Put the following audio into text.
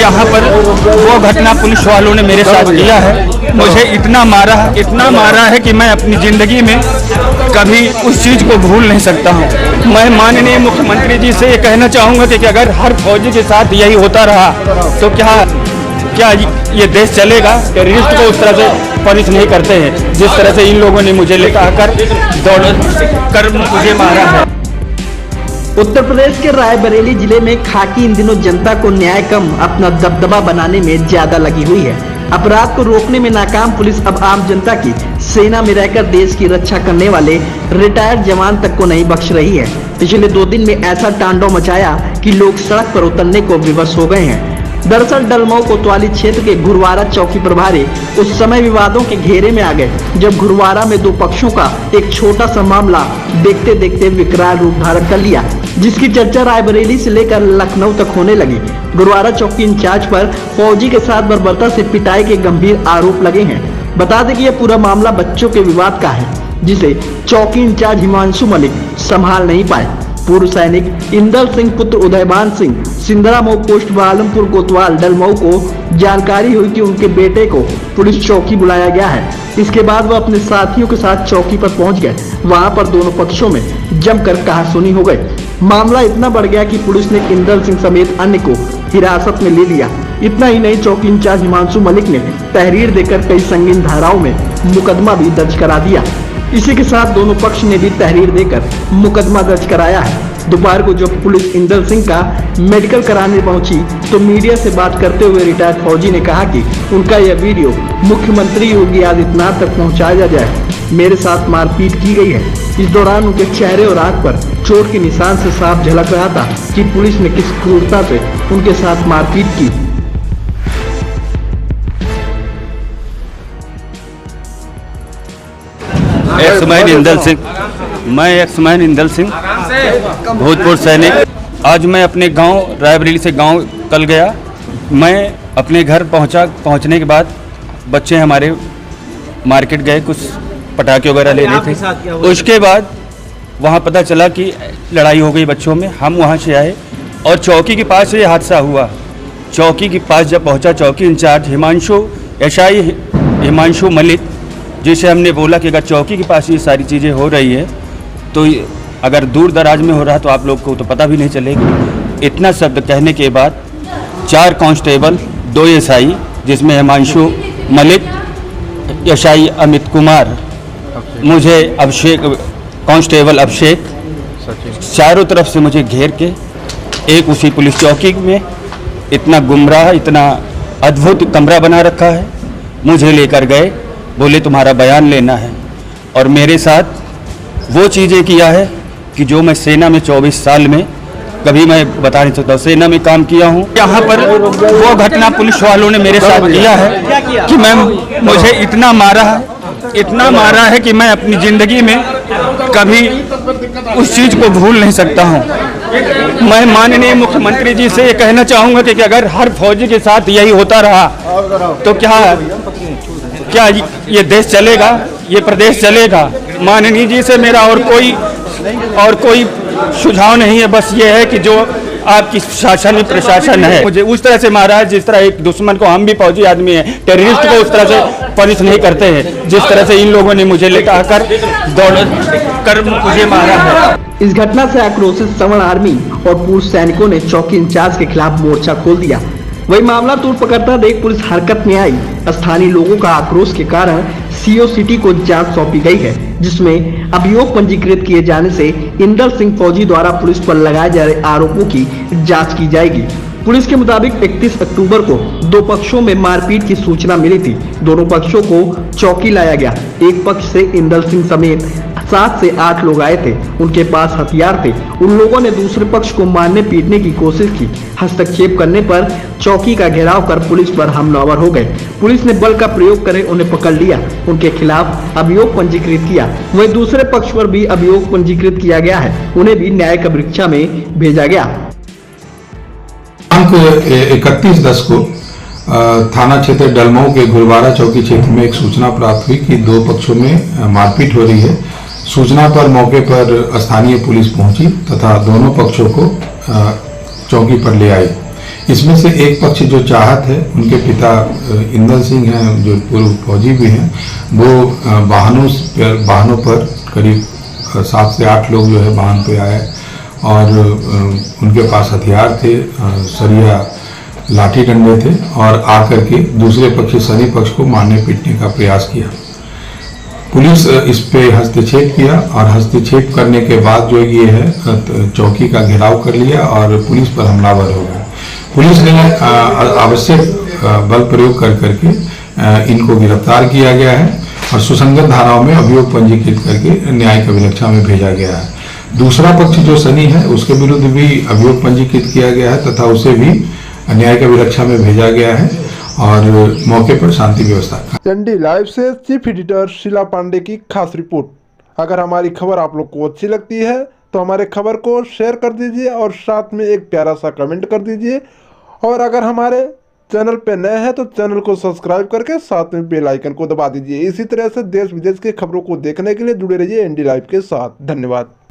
यहाँ पर वो घटना पुलिस वालों ने मेरे साथ किया है। मुझे इतना मारा है कि मैं अपनी ज़िंदगी में कभी उस चीज़ को भूल नहीं सकता हूँ। मैं माननीय मुख्यमंत्री जी से ये कहना चाहूँगा कि अगर हर फौजी के साथ यही होता रहा तो क्या ये देश चलेगा। टेररिस्ट को उस तरह से पनिश नहीं करते हैं जिस तरह से इन लोगों ने मुझे लेकर आकर दौड़ कर मुझे मारा है। उत्तर प्रदेश के रायबरेली जिले में खाकी इन दिनों जनता को न्याय कम अपना दबदबा बनाने में ज्यादा लगी हुई है। अपराध को रोकने में नाकाम पुलिस अब आम जनता की सेना में रहकर देश की रक्षा करने वाले रिटायर्ड जवान तक को नहीं बख्श रही है। पिछले 2 दिन में ऐसा तांडव मचाया कि लोग सड़क पर उतरने को विवश हो गए हैं। दरअसल डलमऊ कोतवाली क्षेत्र के घुरवारा चौकी प्रभारी उस समय विवादों के घेरे में आ गए जब घुरवारा में 2 पक्षों का एक छोटा सा मामला देखते देखते विकराल रूप धारण कर लिया, जिसकी चर्चा रायबरेली से लेकर लखनऊ तक होने लगी। घुरवारा चौकी इंचार्ज पर फौजी के साथ बर्बरता से पिटाई के गंभीर आरोप लगे हैं। बता दें कि यह पूरा मामला बच्चों के विवाद का है, जिसे चौकी इंचार्ज हिमांशु मलिक संभाल नहीं पाए। पूर्व सैनिक इंदल सिंह पुत्र उदयभान सिंह सिंदरा मऊ पोस्ट बालमपुर कोतवाल डलमऊ को जानकारी हुई कि उनके बेटे को पुलिस चौकी बुलाया गया है। इसके बाद वह अपने साथियों के साथ चौकी पर पहुंच गए। वहां पर दोनों पक्षों में जमकर कहासुनी हो गई। मामला इतना बढ़ गया कि पुलिस ने इंदल सिंह समेत अन्य को हिरासत में ले लिया। इतना ही नहीं, चौकी इंचार्ज हिमांशु मलिक ने तहरीर देकर कई संगीन धाराओं में मुकदमा भी दर्ज करा दिया। इसी के साथ दोनों पक्ष ने भी तहरीर देकर मुकदमा दर्ज कराया है। दोपहर को जब पुलिस इंदल सिंह का मेडिकल कराने पहुंची तो मीडिया से बात करते हुए रिटायर्ड फौजी ने कहा कि उनका यह वीडियो मुख्यमंत्री योगी आदित्यनाथ तक पहुंचाया जाए। मेरे साथ मारपीट की गई है। इस दौरान उनके चेहरे और आंख पर चोट के निशान से साफ झलक रहा था कि पुलिस ने किस क्रूरता से उनके साथ मारपीट की। मैं एक्समैन इंदल सिंह भूतपूर्व सैनिक। आज मैं अपने गांव रायबरेली से गांव कल गया। मैं अपने घर पहुंचने के बाद बच्चे हमारे मार्केट गए, कुछ पटाखे वगैरह लेने थे। उसके बाद वहां पता चला कि लड़ाई हो गई बच्चों में। हम वहां से आए और चौकी के पास ये हादसा हुआ। चौकी के पास जब पहुंचा, चौकी इंचार्ज हिमांशु मलिक, जिसे हमने बोला कि अगर चौकी के पास ये सारी चीज़ें हो रही है तो अगर दूर दराज में हो रहा तो आप लोग को तो पता भी नहीं चलेगी। इतना शब्द कहने के बाद 4 कांस्टेबल, 2 एसआई, जिसमें हिमांशु मलिक, एसआई अमित कुमार, मुझे अभिषेक, कांस्टेबल अभिषेक, चारों तरफ से मुझे घेर के एक उसी पुलिस चौकी में इतना गुमराह, इतना अद्भुत कमरा बना रखा है, मुझे लेकर गए। बोले तुम्हारा बयान लेना है और मेरे साथ वो चीज़ें किया है कि जो मैं सेना में 24 साल में कभी मैं बता नहीं सकता। सेना में काम किया हूँ। यहाँ पर वो घटना पुलिस वालों ने मेरे साथ किया है कि मुझे इतना मारा है कि मैं अपनी ज़िंदगी में कभी उस चीज़ को भूल नहीं सकता हूँ। मैं माननीय मुख्यमंत्री जी से ये कहना चाहूँगा कि अगर हर फौजी के साथ यही होता रहा तो क्या ये देश चलेगा, ये प्रदेश चलेगा। माननीय जी से मेरा और कोई सुझाव नहीं है, बस ये है कि जो आपकी शासन में प्रशासन है, मुझे उस तरह से मारा है जिस तरह एक दुश्मन को, हम भी फौजी आदमी हैं, टेररिस्ट को उस तरह से पनिश नहीं करते हैं जिस तरह से इन लोगों ने मुझे लेकर आकर दौड़ कर मुझे मारा है। इस घटना से आक्रोशित सवर्ण आर्मी और पूर्व सैनिकों ने चौकी इंचार्ज के खिलाफ मोर्चा खोल दिया। वही मामला तूल पकड़ता देख पुलिस हरकत में आई। स्थानीय लोगों का आक्रोश के कारण सीओ सिटी को जांच सौंपी गई है, जिसमें अभियोग पंजीकृत किए जाने से इंदल सिंह फौजी द्वारा पुलिस पर लगाए जा रहे आरोपों की जांच की जाएगी। पुलिस के मुताबिक 31 अक्टूबर को 2 पक्षों में मारपीट की सूचना मिली थी। दोनों पक्षों को चौकी लाया गया। एक पक्ष से इंदल सिंह समेत 7 से 8 लोग आए थे। उनके पास हथियार थे। उन लोगों ने दूसरे पक्ष को मारने पीटने की कोशिश की। हस्तक्षेप करने पर चौकी का घेराव कर पुलिस पर हमलावर हो गए। पुलिस ने बल का प्रयोग कर उन्हें पकड़ लिया। उनके खिलाफ अभियोग पंजीकृत किया। वहीं दूसरे पक्ष पर भी अभियोग पंजीकृत किया गया है। उन्हें भी न्यायिक परीक्षा में भेजा गया। 31/10 को थाना क्षेत्र डलमऊ के घुरवारा चौकी क्षेत्र में एक सूचना प्राप्त हुई कि 2 पक्षों में मारपीट हो रही है। सूचना पर मौके पर स्थानीय पुलिस पहुंची तथा दोनों पक्षों को चौकी पर ले आई। इसमें से एक पक्ष जो चाहत है, उनके पिता इंदल सिंह हैं जो पूर्व फौजी भी हैं, वो वाहनों पर करीब 7 से 8 लोग जो है वाहन पे आए और उनके पास हथियार थे, सरिया लाठी डंडे थे और आकर के दूसरे पक्ष सनी पक्ष को मारने पीटने का प्रयास किया। पुलिस इस पे हस्तक्षेप किया और हस्तक्षेप करने के बाद जो ये है चौकी का घेराव कर लिया और पुलिस पर हमलावर हो गए। पुलिस ने आवश्यक बल प्रयोग कर करके इनको गिरफ्तार किया गया है और सुसंगत धाराओं में अभियोग पंजीकृत करके न्यायिक अभिरक्षा में भेजा गया है। दूसरा पक्ष जो सनी है उसके विरुद्ध भी अभियोग पंजीकृत किया गया है तथा उसे भी न्यायिक अभिरक्षा में भेजा गया है और मौके पर शांति व्यवस्था। एनडी लाइव से चीफ एडिटर शीला पांडे की खास रिपोर्ट। अगर हमारी खबर आप लोग को अच्छी लगती है तो हमारे खबर को शेयर कर दीजिए और साथ में एक प्यारा सा कमेंट कर दीजिए और अगर हमारे चैनल पे नए हैं तो चैनल को सब्सक्राइब करके साथ में बेल आइकन को दबा दीजिए। इसी तरह से देश विदेश की खबरों को देखने के लिए जुड़े रहिए एनडी लाइव के साथ। धन्यवाद।